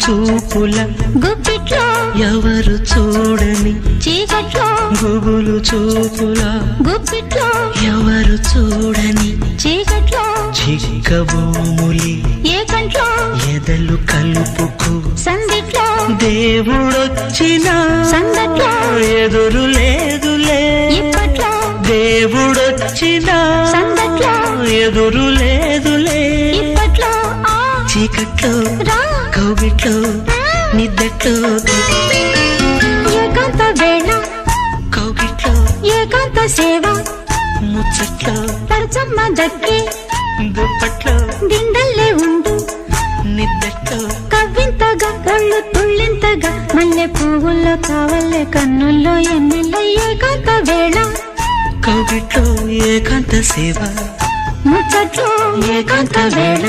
చూపుల గుప్పిట్లో ఎవరు చూడని చీకట్లో గుబులు చూపుల గుప్పిట్లో ఎవరు చూడని చీకట్లో చిక్క భూములి ఏకంట్లో ఎదలు కలుపుకు సందిట్లో దేవుడొచ్చిన సందట్లో ఎదురు లేదులే ఇప్పట్లో దేవుడొచ్చిన సందట్లో ఎదురు లేదులే ఇప్పట్లో చీకట్లో రా కౌగిట్లో నిద్దట్లో ఏకాంత వేళ కౌగిట్లో ఏకాంత సేవ ముచ్చట్లో పరచమ్మ దక్కి దుప్పట్లో దిండల్లే ఉండు నిద్దట్లో కవ్వింతగా కళ్ళు తుళ్ళింతగా మల్లె పువ్వుల్లో కావల్లే కన్నుల్లో ఎన్నెల్ల ఏకాంత వేళ కౌగిట్లో ఏకాంత సేవ ముచ్చట్లో ఏకాంత వేళ